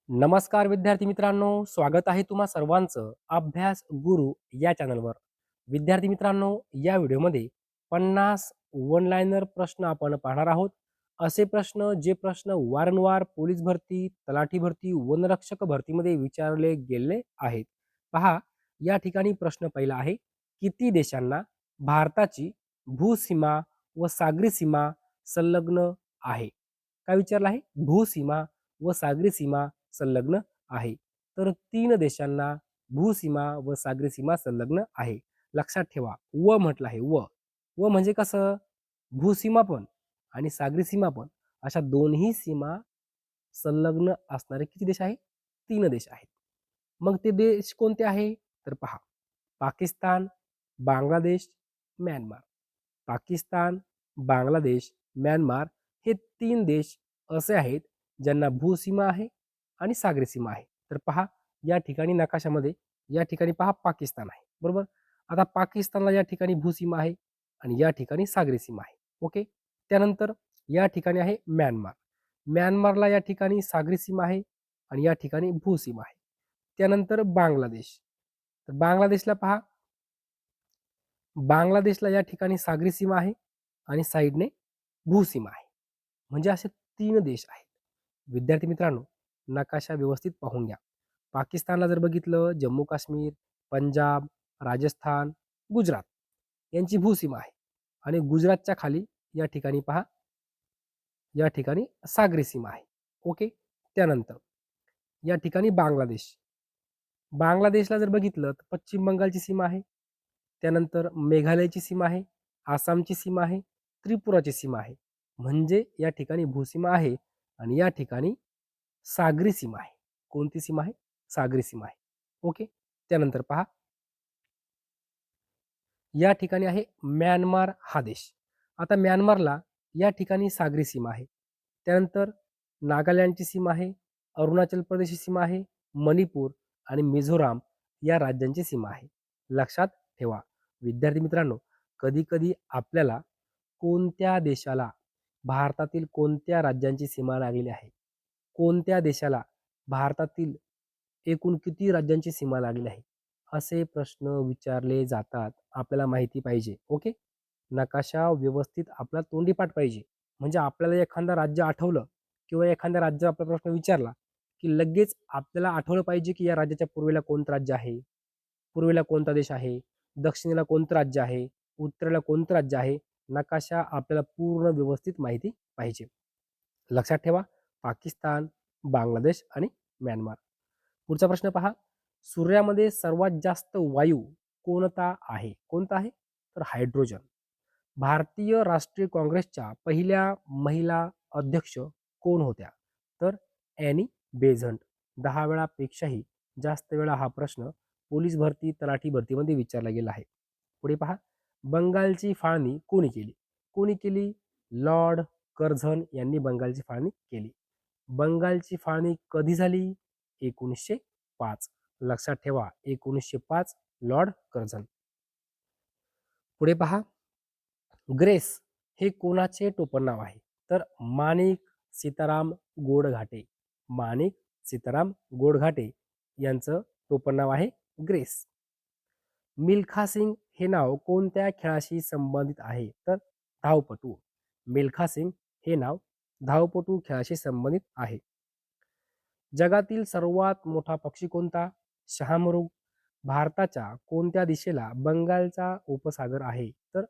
नमस्कार विद्यार्थी मित्रांनो, स्वागत आहे तुम्हा सर्वांचं अभ्यास गुरु या चॅनलवर. विद्यार्थी मित्रांनो, या व्हिडिओमध्ये 50 वन लाइनर प्रश्न आपण पाहणार आहोत. असे प्रश्न जे प्रश्न वारंवार पोलीस भरती, तलाठी भरती, वनरक्षक भरतीमध्ये विचारले गेले आहेत. पहा, या ठिकाणी प्रश्न पहिला आहे, किती देशांना भारताची भूसीमा व सागरी सीमा संलग्न आहे? काय विचारलं आहे? भूसीमा व सागरी सीमा संलग्न आहे. तर 3 देशांना भूसीमा व सागरी सीमा संलग्न आहे. लक्षात ठेवा, व म्हटलं आहे व. व म्हणजे कसं? भूसीमा पण आणि सागरी सीमा पण अशा दोन्ही सीमा संलग्न असणारे किती देश आहेत? 3 देश आहेत. मग ते देश कोणते आहे? तर पहा, पाकिस्तान, बांगलादेश, म्यानमार. पाकिस्तान, बांगलादेश, म्यानमार हे 3 देश असे आहेत ज्यांना भूसीमा आहे आणि सागरी सीमा आहे. तर पहा, या ठिकाणी नकाशामध्ये या ठिकाणी पहा पाकिस्तान आहे. बरोबर? आता पाकिस्तानला या ठिकाणी भूसीमा आहे आणि या ठिकाणी सागरी सीमा आहे. ओके. त्यानंतर या ठिकाणी आहे म्यानमार. म्यानमारला या ठिकाणी सागरी सीमा आहे आणि या ठिकाणी भूसीमा आहे. त्यानंतर बांगलादेश. तर बांगलादेशला पहा, बांगलादेशला या ठिकाणी सागरी सीमा आहे आणि साईडने भूसीमा आहे. म्हणजे असे 3 देश आहेत. विद्यार्थी मित्रांनो, नकाशा व्यवस्थित पाहून घ्या. पाकिस्तानला जर बघितलं, जम्मू काश्मीर, पंजाब, राजस्थान, गुजरात यांची भूसीमा आहे आणि गुजरातच्या खाली या ठिकाणी पहा, या ठिकाणी सागरी सीमा आहे. ओके. त्यानंतर या ठिकाणी बांगलादेश. बांगलादेशला जर बघितलं तर पश्चिम बंगालची सीमा आहे. त्यानंतर मेघालयची सीमा आहे, आसामची सीमा आहे, त्रिपुराची सीमा आहे. म्हणजे या ठिकाणी भूसीमा आहे आणि या ठिकाणी सागरी सीमा आहे. कोणती सीमा आहे? सागरी सीमा आहे. ओके. त्यानंतर पहा, या ठिकाणी आहे म्यानमार हा देश. आता म्यानमारला या ठिकाणी सागरी सीमा आहे. त्यानंतर नागालँडची सीमा आहे, अरुणाचल प्रदेशची सीमा आहे, मणिपूर आणि मिझोराम या राज्यांची सीमा आहे. लक्षात ठेवा विद्यार्थी मित्रांनो, कधी-कधी आपल्याला कोणत्या देशाला भारतातील कोणत्या राज्यांची सीमा लागलेली आहे, कोणत्या देशाला भारतातील एकूण किती राज्यांची सीमा लागलेली आहे, असे प्रश्न विचारले जातात. आपल्याला माहिती पाहिजे. ओके. नकाशा व्यवस्थित आपला तोंडीपाठ पाहिजे. म्हणजे आपल्याला एखादं राज्य आठवलं किंवा एखाद्या राज्याचा आपला प्रश्न विचारला, की लगेच आपल्याला आठवलं पाहिजे, की या राज्याच्या पूर्वेला कोणतं राज्य आहे, पूर्वेला कोणता देश आहे, दक्षिणेला कोणतं राज्य आहे, उत्तरेला कोणतं राज्य आहे. नकाशा आपल्याला पूर्ण व्यवस्थित माहिती पाहिजे. लक्षात ठेवा, पाकिस्तान, बांगलादेश आणि म्यानमार. पुढचा प्रश्न पहा, सूर्यामध्ये सर्वात जास्त वायू कोणता आहे? कोणता आहे? तर हायड्रोजन. भारतीय राष्ट्रीय काँग्रेसच्या पहिल्या महिला अध्यक्ष कोण होत्या? तर ॲनी बेझंट. 10 वेळापेक्षाही जास्त वेळा हा प्रश्न पोलीस भरती, तलाठी भरतीमध्ये विचारला गेला आहे. पुढे पहा, बंगालची फाळणी कोणी केली? कोणी केली? लॉर्ड कर्झन यांनी बंगालची फाळणी केली. बंगालची फाळणी कधी झाली? 1905. लक्षात ठेवा, 1905 लॉर्ड कर्झन. पुढे पहा, ग्रेस हे कोणाचे टोपणनाव आहे? तर माणिक सीताराम गोडघाटे. माणिक सीताराम गोडघाटे यांचं टोपणनाव आहे ग्रेस. मिल्खा सिंग हे नाव कोणत्या खेळाशी संबंधित आहे? तर धावपटू. मिल्खा सिंग हे नाव धावपटू खेळाशी संबंधित आहे. जगातील सर्वात मोठा पक्षी कोणता? शहामृग. भारताच्या कोणत्या दिशेला बंगालचा उपसागर आहे? तर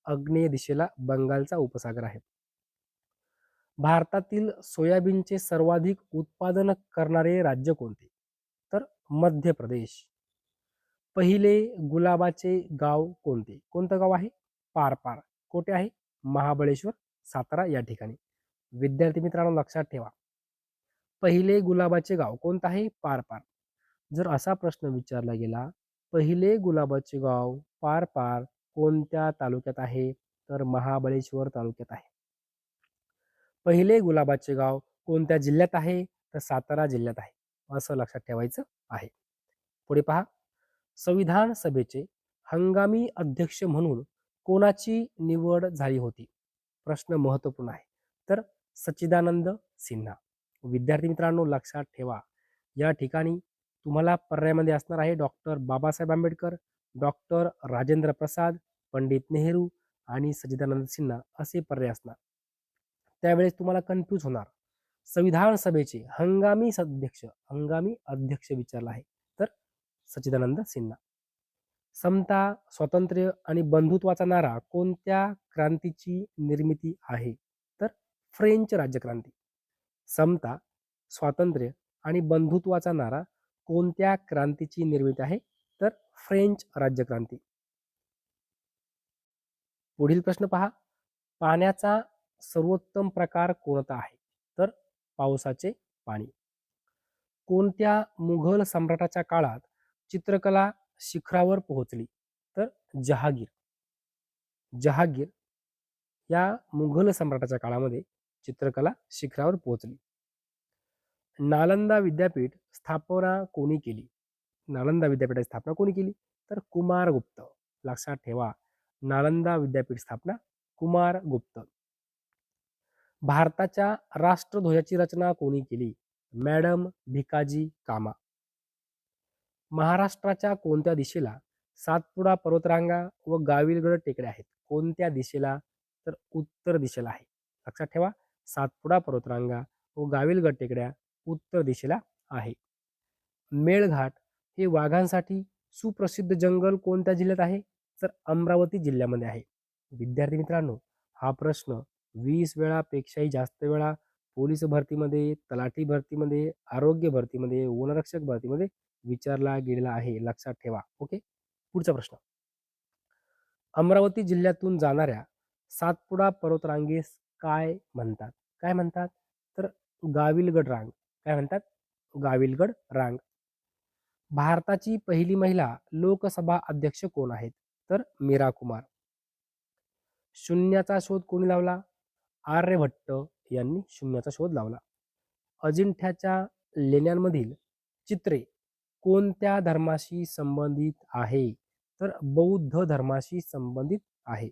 आग्नेय दिशेला बंगालचा उपसागर आहे. भारतातील सोयाबीनचे सर्वाधिक उत्पादन करणारे राज्य कोणते? तर मध्य प्रदेश. पहिले गुलाबाचे गाव कोणते? कोणतं गाव आहे? पारपार. कोठे आहे? महाबळेश्वर, सातारा या ठिकाणी. विद्यार्थी मित्रांनो, लक्षात ठेवा, पहिले गुलाबाचे गाव कोणतं आहे? पारपार. जर असा प्रश्न विचारला गेला, पहिले गुलाबाचे गाव पारपार कोणत्या तालुक्यात आहे? तर महाबळेश्वर तालुक्यात आहे. पहिले गुलाबाचे गाव कोणत्या जिल्ह्यात आहे? तर सातारा जिल्ह्यात आहे. असं लक्षात ठेवायचं आहे. पुढे पहा, संविधान सभेचे हंगामी अध्यक्ष म्हणून कोणाची निवड झाली होती? प्रश्न महत्त्वपूर्ण आहे. तर सच्चिदानंद सिन्हा. विद्यार्थी मित्रांनो, लक्षात ठेवा, या ठिकाणी तुम्हाला पर्यायामध्ये असणार आहे डॉक्टर बाबासाहेब आंबेडकर, डॉक्टर राजेंद्र प्रसाद, पंडित नेहरू आणि सच्चिदानंद सिन्हा असे पर्याय असणार. त्यावेळेस तुम्हाला कन्फ्यूज होणार. संविधान सभेचे हंगामी अध्यक्ष विचारला आहे तर सच्चिदानंद सिन्हा. समता, स्वातंत्र्य आणि बंधुत्वाचा नारा कोणत्या क्रांतीची निर्मिती आहे तर फ्रेंच राज्यक्रांती. समता, स्वातंत्र्य आणि बंधुत्वाचा नारा कोणत्या क्रांतीची निर्मिती आहे तर फ्रेंच राज्यक्रांती. पुढील प्रश्न पहा. पाण्याचा सर्वोत्तम प्रकार कोणता आहे तर पावसाचे पाणी. कोणत्या मुघल सम्राटाच्या काळात चित्रकला शिखरावर पोहोचली तर जहागीर. जहागीर या मुघल सम्राटाच्या काळामध्ये चित्रकला शिखरावर पोहोचली. नालंदा विद्यापीठ स्थापना कोणी केली. नालंदा विद्यापीठाची स्थापना कोणी केली तर कुमारगुप्त. लक्षात ठेवा, नालंदा विद्यापीठ स्थापना कुमारगुप्त. भारताच्या राष्ट्रध्वजाची रचना कोणी केली मॅडम भिकाजी कामा. महाराष्ट्राच्या कोणत्या दिशेला सातपुडा पर्वतरांगा व गाविलगड टेकड्या आहेत. कोणत्या दिशेला तर उत्तर दिशेला आहे. लक्षात ठेवा, सातपुडा पर्वतरांगा व गाविलगड टेकड्या उत्तर दिशेला आहे. मेळघाट हे वाघांसाठी सुप्रसिद्ध जंगल कोणत्या जिल्ह्यात आहे तर अमरावती जिल्ह्यामध्ये आहे. विद्यार्थी मित्रांनो, हा प्रश्न 20 वेळापेक्षाही जास्त वेळा पोलीस भरतीमध्ये, तलाठी भरतीमध्ये, आरोग्य भरतीमध्ये, वनरक्षक भरतीमध्ये विचारला गेलेला आहे. लक्षात ठेवा. ओके, पुढचा प्रश्न. अमरावती जिल्ह्यातून जाणाऱ्या सातपुडा पर्वतरांगेस काय म्हणतात. काय म्हणतात तर गाविलगड रांग. काय म्हणतात गाविलगड रांग. भारताची पहिली महिला लोकसभा अध्यक्ष कोण आहेत तर मीरा कुमार. शून्याचा शोध कोणी लावला आर्यभट्ट यांनी शून्याचा शोध लावला. अजिंठ्याच्या लेण्यांमधील चित्रे कोणत्या धर्माशी संबंधित आहे तर बौद्ध धर्माशी संबंधित आहे.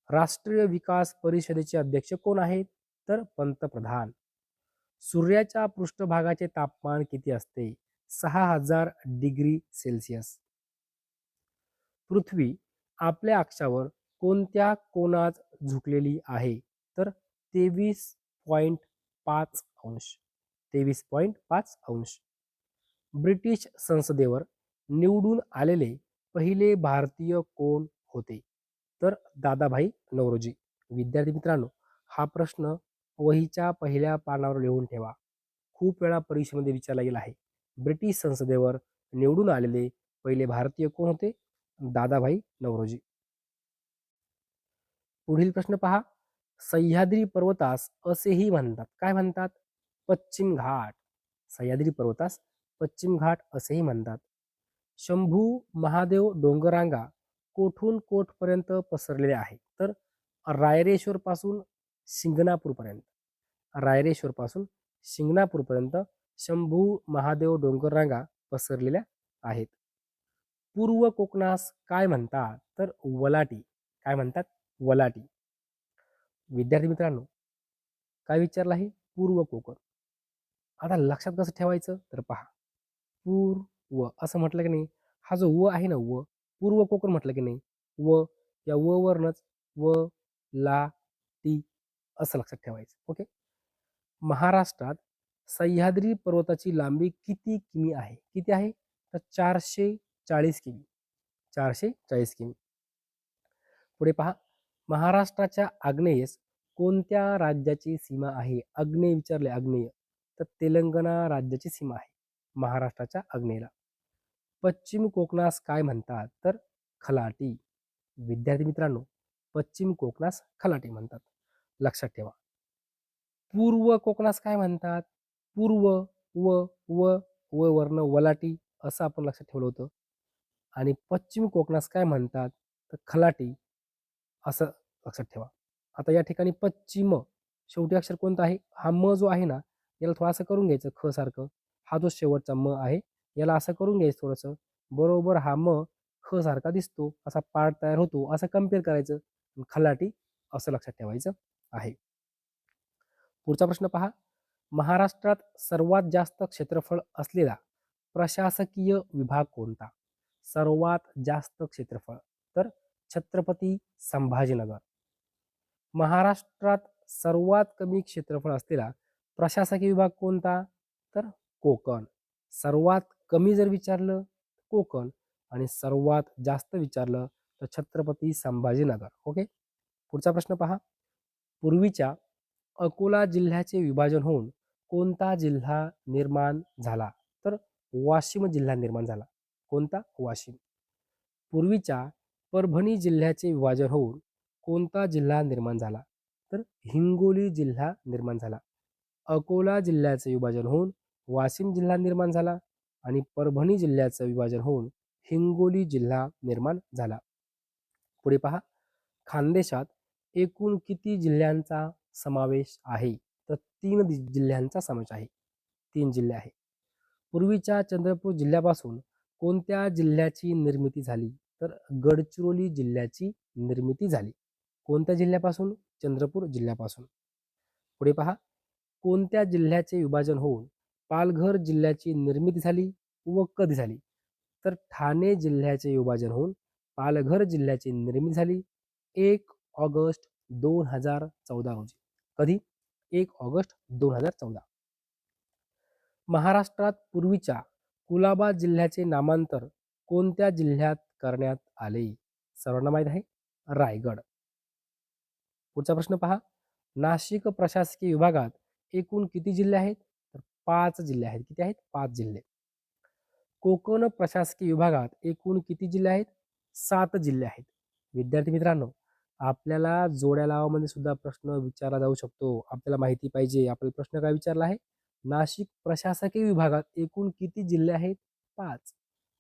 राष्ट्रीय विकास परिषदेचे अध्यक्ष कोण आहेत तर पंतप्रधान. सूर्याच्या पृष्ठभागाचे तापमान किती असते 6000 डिग्री सेल्सिअस. पृथ्वी आपल्या अक्षावर कोणत्या कोनात झुकलेली आहे तर 23.5 अंश. 23.5 अंश. ब्रिटिश संसदेवर निवडून आलेले पहिले भारतीय कोण होते तर दादाभाई नौरोजी. विद्यार्थी मित्रांनो, हा प्रश्न वहीच्या पहिल्या पानावर लिहून ठेवा. खूप वेळा परीक्षेमध्ये विचारला गेला आहे. ब्रिटिश संसदेवर निवडून आलेले पहिले भारतीय कोण होते दादाभाई नौरोजी. पुढील प्रश्न पहा. सह्याद्री पर्वतास असेही म्हणतात. काय म्हणतात पश्चिम घाट. सह्याद्री पर्वतास पश्चिम घाट असेही म्हणतात. शंभू महादेव डोंगररांगा कोठून कोठपर्यंत पसरलेल्या आहे तर रायरेश्वर पासून शिंगणापूर पर्यंत. रायरेश्वर पासून शिंगणापूर पर्यंत शंभू महादेव डोंगररांगा पसरलेल्या आहेत. पूर्व कोकणास काय म्हणतात तर वलाटी. काय म्हणतात वलाटी. विद्यार्थी मित्रांनो, काय विचारलं आहे पूर्व कोकण. आता लक्षात कसं ठेवायचं तर पहा, पूर्व असं म्हटलं की नाही, हा जो व आहे ना व, पूर्व कोकण म्हटलं की नाही, व या व वरनच व ला टी असं लक्षात ठेवायचं. ओके. महाराष्ट्रात सह्याद्री पर्वताची लांबी किती किमी आहे. किती आहे तर 440 किमी. 440 किमी. पुढे पहा. महाराष्ट्राच्या आग्नेयेस कोणत्या राज्याची सीमा आहे. आग्नेय विचारले. आग्नेय तर तेलंगणा राज्याची सीमा आहे महाराष्ट्राच्या आग्नेयेला. पश्चिम कोकणास काय म्हणतात तर खलाटी. विद्यार्थी मित्रांनो, पश्चिम कोकणास खलाटी म्हणतात. लक्षात ठेवा. पूर्व कोकणास काय म्हणतात. पूर्व व व व वर्ण वलाटी असं आपण लक्षात ठेवलं होतं. आणि पश्चिम कोकणास काय म्हणतात तर खलाटी असं लक्षात ठेवा. आता या ठिकाणी पश्चिम शेवटी अक्षर कोणतं आहे. हा म जो आहे ना, याला थोडंसं करून घ्यायचं ख सारखं. हा जो शेवटचा म आहे याला असं करून घ्यायचं थोडंसं. बरोबर हा म ख सारखा दिसतो, असा पार्ट तयार होतो, असं कम्पेअर करायचं. खलाटी असं लक्षात ठेवायचं आहे. पुढचा प्रश्न पहा. महाराष्ट्रात सर्वात जास्त क्षेत्रफळ असलेला प्रशासकीय विभाग कोणता? सर्वात जास्त क्षेत्रफळ तर छत्रपती संभाजीनगर. महाराष्ट्रात सर्वात कमी क्षेत्रफळ असलेला प्रशासकीय विभाग कोणता? तर कोकण. सर्वात कमी जर विचारलं कोकण आणि सर्वात जास्त विचारलं तर छत्रपती संभाजीनगर. ओके. पुढचा प्रश्न पहा. पूर्वीच्या अकोला जिल्ह्याचे विभाजन होऊन कोणता जिल्हा निर्माण झाला? तर वाशिम जिल्हा निर्माण झाला. कोणता? वाशिम. पूर्वीच्या परभणी जिल्ह्याचे विभाजन होऊन कोणता जिल्हा निर्माण झाला? तर हिंगोली जिल्हा निर्माण झाला. अकोला जिल्ह्याचे विभाजन होऊन वाशिम जिल्हा निर्माण झाला आणि परभणी जिल्ह्याचं विभाजन होऊन हिंगोली जिल्हा निर्माण झाला. पुढे पहा. खानदेशात एकूण किती जिल्ह्यांचा समावेश आहे? तर 3 जिल्ह्यांचा समावेश आहे. 3 जिल्हे आहे. पूर्वीच्या चंद्रपूर जिल्ह्यापासून कोणत्या जिल्ह्याची निर्मिती झाली? तर गडचिरोली जिल्ह्याची निर्मिती झाली. कोणत्या जिल्ह्यापासून? चंद्रपूर जिल्ह्यापासून. पुढे पहा. कोणत्या जिल्ह्याचे विभाजन होऊन पालघर जिल्ह्याची निर्मिती झाली व कधी झाली? तर ठाणे जिल्ह्याचे विभाजन होऊन पालघर जिल्ह्याची निर्मिती झाली 1 ऑगस्ट 2014 रोजी. कधी? 1 ऑगस्ट 2014. महाराष्ट्रात पूर्वीच्या कुलाबा जिल्ह्याचे नामांतर कोणत्या जिल्ह्यात करण्यात आले? सर्वांना माहीत आहे, रायगड. पुढचा प्रश्न पहा. नाशिक प्रशासकीय विभागात एकूण किती जिल्हे आहेत? तर 5 जिल्हे आहेत. किती आहेत? 5 जिल्हे. कोकण प्रशासकीय विभागात एकूण किती जिल्हे आहेत? 7 जिल्हे आहेत. विद्यार्थी मित्रांनो, आपल्याला जोड्या लावामध्ये सुद्धा प्रश्न विचारला जाऊ शकतो. आपल्याला माहिती पाहिजे. आपल्याला प्रश्न काय विचारला आहे? नाशिक प्रशासकीय विभागात एकूण किती जिल्हे आहेत? 5.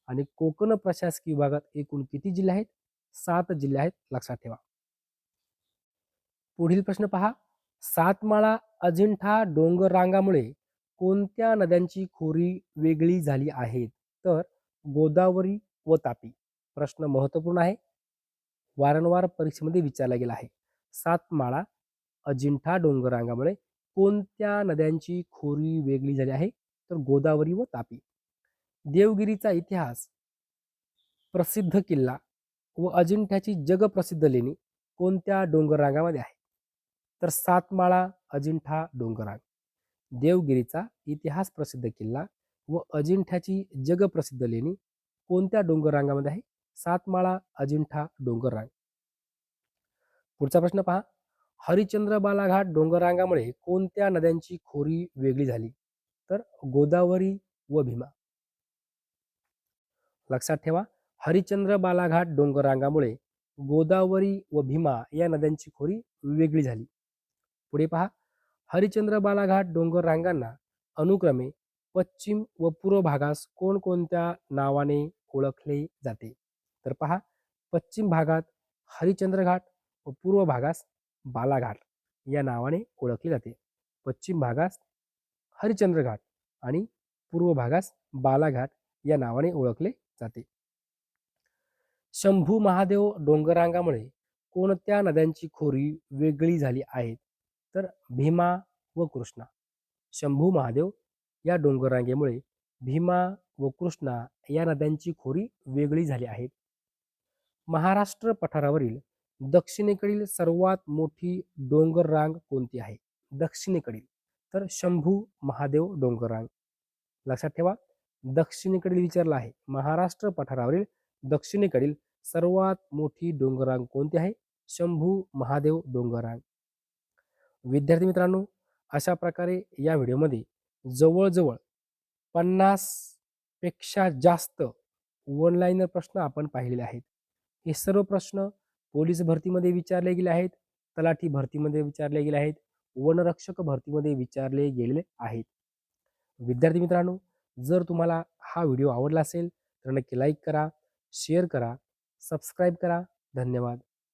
आणि कोकण प्रशासकीय विभागात एकूण किती जिल्हे आहेत? 7 जिल्हे आहेत. लक्षात ठेवा. पुढील प्रश्न पहा. सातमाळा अजिंठा डोंगर रांगामुळे कोणत्या नद्यांची खोरी वेगळी झाली आहेत? तर गोदावरी व तापी. प्रश्न महत्त्वपूर्ण आहे. वारंवार परीक्षेमध्ये विचारला गेला आहे. सातमाळा अजिंठा डोंगर रांगामुळे कोणत्या नद्यांची खोरी वेगळी झाली आहे? तर गोदावरी व तापी. देवगिरीचा इतिहास प्रसिद्ध किल्ला व अजिंठ्याची जगप्रसिद्ध लेणी कोणत्या डोंगर रांगामध्ये आहे? तर सातमाळा अजिंठा डोंगररांग. देवगिरीचा इतिहास प्रसिद्ध किल्ला व अजिंठ्याची जगप्रसिद्ध लेणी कोणत्या डोंगर रांगामध्ये आहे? सातमाळा अजिंठा डोंगररांग. पुढचा प्रश्न पहा. हरिश्चंद्र बालाघाट डोंगर रांगामुळे कोणत्या नद्यांची खोरी वेगळी झाली? तर गोदावरी व भीमा. लक्षात ठेवा. हरिश्चंद्र बालाघाट डोंगर रांगामुळे गोदावरी व भीमा या नद्यांची खोरी वेगळी झाली. पुढे पहा. हरिश्चंद्र बालाघाट डोंगर रांगांना अनुक्रमे पश्चिम व पूर्व भागास कोणकोणत्या नावाने ओळखले जाते? तर पहा. पश्चिम भागात हरिश्चंद्र घाट व पूर्व भागास बालाघाट या नावाने ओळखले जाते. पश्चिम भागास हरिश्चंद्र घाट आणि पूर्व भागास बालाघाट या नावाने ओळखले जाते. शंभू महादेव डोंगररांगामुळे कोणत्या नद्यांची खोरी वेगळी झाली आहेत? तर भीमा व कृष्णा. शंभू महादेव या डोंगररांगेमुळे भीमा व कृष्णा या नद्यांची खोरी वेगळी झाली आहेत. महाराष्ट्र पठारावरील दक्षिणेकडील सर्वात मोठी डोंगर रांग कोणती आहे? दक्षिणेकडील तर शंभू महादेव डोंगररांग. लक्षात ठेवा. दक्षिणेकडील विचारला आहे. महाराष्ट्र पठारावरील दक्षिणेकडील सर्वात मोठी डोंगररांग कोणती आहे? शंभू महादेव डोंगररांग. विद्यार्थी मित्रांनो, अशा प्रकारे या व्हिडिओमध्ये जवळजवळ 50 पेक्षा जास्त वन लाईनर प्रश्न आपण पाहिलेले आहेत. हे सर्व प्रश्न पोलीस भरतीमध्ये विचारले गेले आहेत, तलाठी भरतीमध्ये विचारले गेले आहेत, वनरक्षक भरतीमध्ये विचारले गेलेले आहेत. विद्यार्थी मित्रांनो, जर तुम्हाला हा व्हिडिओ आवडला असेल तर नक्की लाईक करा, शेअर करा, सबस्क्राईब करा. धन्यवाद.